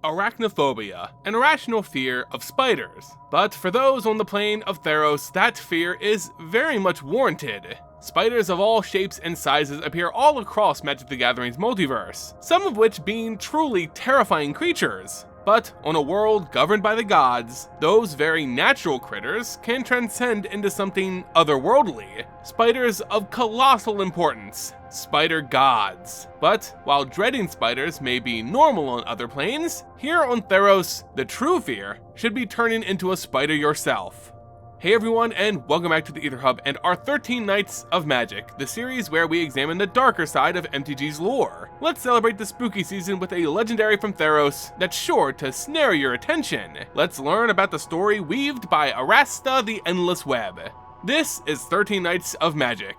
Arachnophobia, an irrational fear of spiders. But for those on the plane of Theros, that fear is very much warranted. Spiders of all shapes and sizes appear all across Magic the Gathering's multiverse, some of which being truly terrifying creatures. But on a world governed by the gods, those very natural critters can transcend into something otherworldly. Spiders of colossal importance, spider gods. But while dreading spiders may be normal on other planes, here on Theros, the true fear should be turning into a spider yourself. Hey everyone, and welcome back to the Ether Hub and our 13 Nights of Magic, the series where we examine the darker side of MTG's lore. Let's celebrate the spooky season with a legendary from Theros that's sure to snare your attention. Let's learn about the story weaved by Arasta the Endless Web. This is 13 Nights of Magic.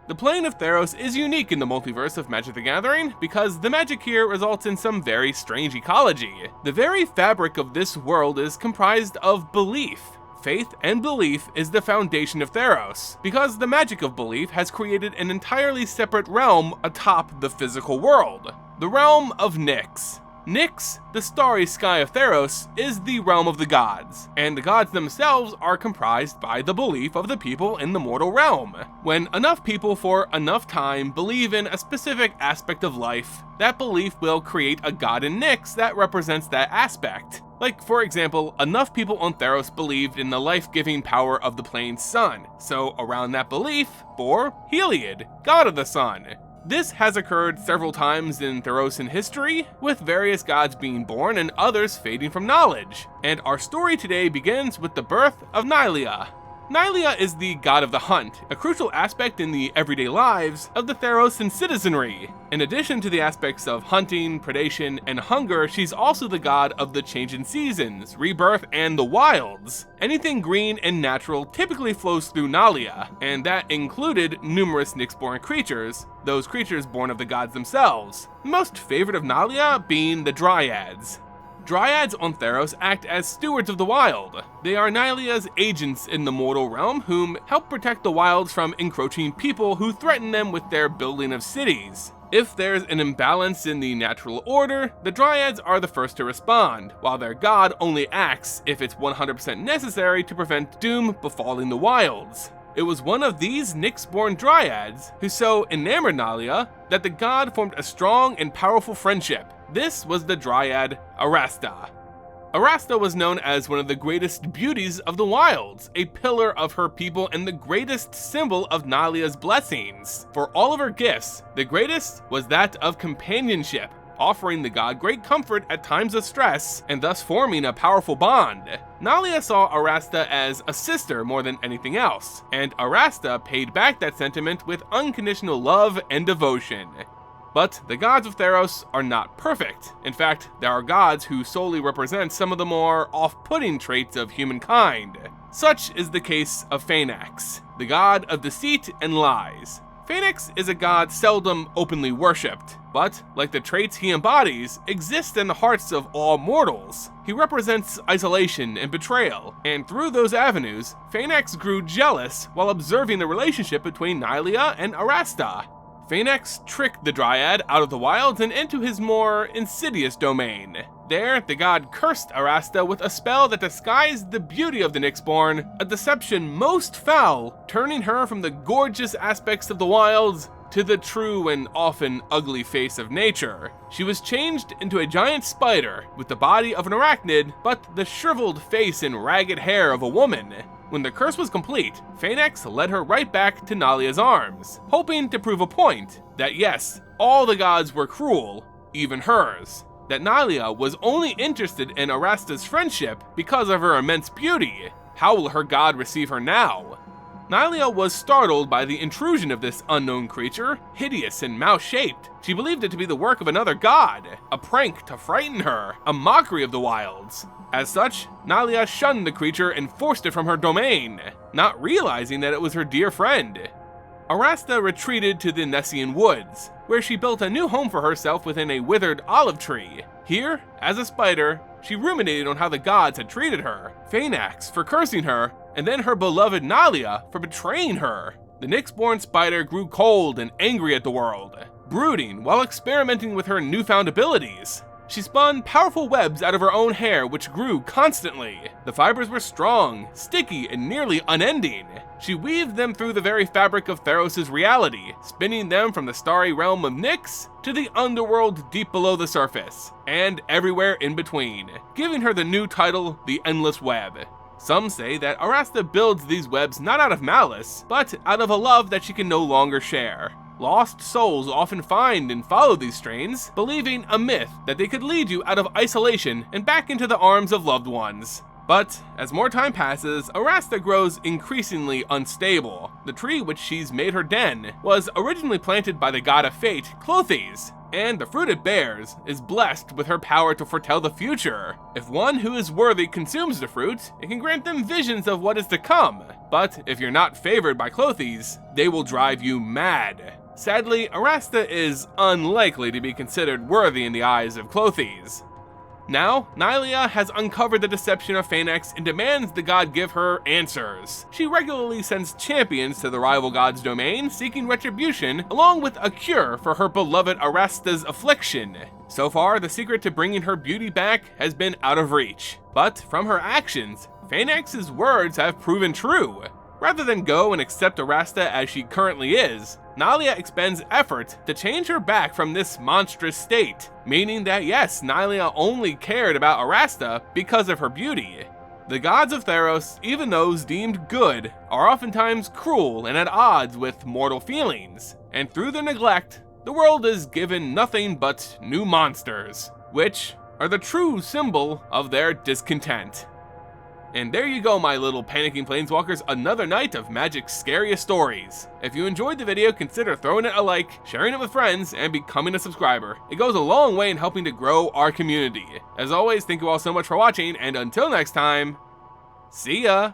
The plane of Theros is unique in the multiverse of Magic the Gathering because the magic here results in some very strange ecology. The very fabric of this world is comprised of belief. Faith and belief is the foundation of Theros, because the magic of belief has created an entirely separate realm atop the physical world, the realm of Nyx. Nyx, the starry sky of Theros, is the realm of the gods, and the gods themselves are comprised by the belief of the people in the mortal realm. When enough people for enough time believe in a specific aspect of life, that belief will create a god in Nyx that represents that aspect. Like, for example, enough people on Theros believed in the life-giving power of the plane's sun, so around that belief bore Heliod, god of the sun. This has occurred several times in Therosan history, with various gods being born and others fading from knowledge. And our story today begins with the birth of Nylea. Nylea is the god of the hunt, a crucial aspect in the everyday lives of the Therosan citizenry. In addition to the aspects of hunting, predation, and hunger, she's also the god of the change in seasons, rebirth, and the wilds. Anything green and natural typically flows through Nylea, and that included numerous Nyx-born creatures, those creatures born of the gods themselves. The most favorite of Nylea being the dryads. Dryads on Theros act as stewards of the wild. They are Nylea's agents in the mortal realm whom help protect the wilds from encroaching people who threaten them with their building of cities. If there's an imbalance in the natural order, the dryads are the first to respond, while their god only acts if it's 100% necessary to prevent doom befalling the wilds. It was one of these Nyx-born dryads who so enamored Nylea that the god formed a strong and powerful friendship. This was the dryad Arasta. Arasta was known as one of the greatest beauties of the wilds, a pillar of her people and the greatest symbol of Nylea's blessings. For all of her gifts, the greatest was that of companionship, offering the god great comfort at times of stress, and thus forming a powerful bond. Nylea saw Arasta as a sister more than anything else, and Arasta paid back that sentiment with unconditional love and devotion. But the gods of Theros are not perfect. In fact, there are gods who solely represent some of the more off-putting traits of humankind. Such is the case of Phaenax, the god of deceit and lies. Phaenax is a god seldom openly worshipped, but, like the traits he embodies, exists in the hearts of all mortals. He represents isolation and betrayal, and through those avenues, Phaenax grew jealous while observing the relationship between Nylea and Arasta. Phaenax tricked the dryad out of the wilds and into his more insidious domain. There, the god cursed Arasta with a spell that disguised the beauty of the Nyx-born, a deception most foul, turning her from the gorgeous aspects of the wilds to the true and often ugly face of nature. She was changed into a giant spider with the body of an arachnid, but the shriveled face and ragged hair of a woman. When the curse was complete, Phaenax led her right back to Nylea's arms, hoping to prove a point that yes, all the gods were cruel, even hers. That Nylea was only interested in Arasta's friendship because of her immense beauty. How will her god receive her now? Nylea was startled by the intrusion of this unknown creature, hideous and mouse-shaped. She believed it to be the work of another god, a prank to frighten her, a mockery of the wilds. As such, Nylea shunned the creature and forced it from her domain, not realizing that it was her dear friend. Arasta retreated to the Nessian woods, where she built a new home for herself within a withered olive tree. Here, as a spider, she ruminated on how the gods had treated her, Phaenax for cursing her, and then her beloved Nalia for betraying her. The Nyx-born spider grew cold and angry at the world, brooding while experimenting with her newfound abilities. She spun powerful webs out of her own hair, which grew constantly. The fibers were strong, sticky, and nearly unending. She weaved them through the very fabric of Theros' reality, spinning them from the starry realm of Nyx to the underworld deep below the surface, and everywhere in between, giving her the new title, the Endless Web. Some say that Arasta builds these webs not out of malice, but out of a love that she can no longer share. Lost souls often find and follow these strains, believing a myth that they could lead you out of isolation and back into the arms of loved ones. But as more time passes, Arasta grows increasingly unstable. The tree which she's made her den was originally planted by the god of fate, Clothes, and the fruit it bears is blessed with her power to foretell the future. If one who is worthy consumes the fruit, it can grant them visions of what is to come. But if you're not favored by Clothes, they will drive you mad. Sadly, Arasta is unlikely to be considered worthy in the eyes of Clothes. Now, Nalia has uncovered the deception of Phaenax and demands the god give her answers. She regularly sends champions to the rival god's domain, seeking retribution, along with a cure for her beloved Arasta's affliction. So far, the secret to bringing her beauty back has been out of reach. But from her actions, Phaenax's words have proven true. Rather than go and accept Arasta as she currently is, Nalia expends effort to change her back from this monstrous state, meaning that yes, Nalia only cared about Arasta because of her beauty. The gods of Theros, even those deemed good, are oftentimes cruel and at odds with mortal feelings, and through their neglect, the world is given nothing but new monsters, which are the true symbol of their discontent. And there you go, my little panicking planeswalkers, another night of Magic's scariest stories. If you enjoyed the video, consider throwing it a like, sharing it with friends, and becoming a subscriber. It goes a long way in helping to grow our community. As always, thank you all so much for watching, and until next time, see ya!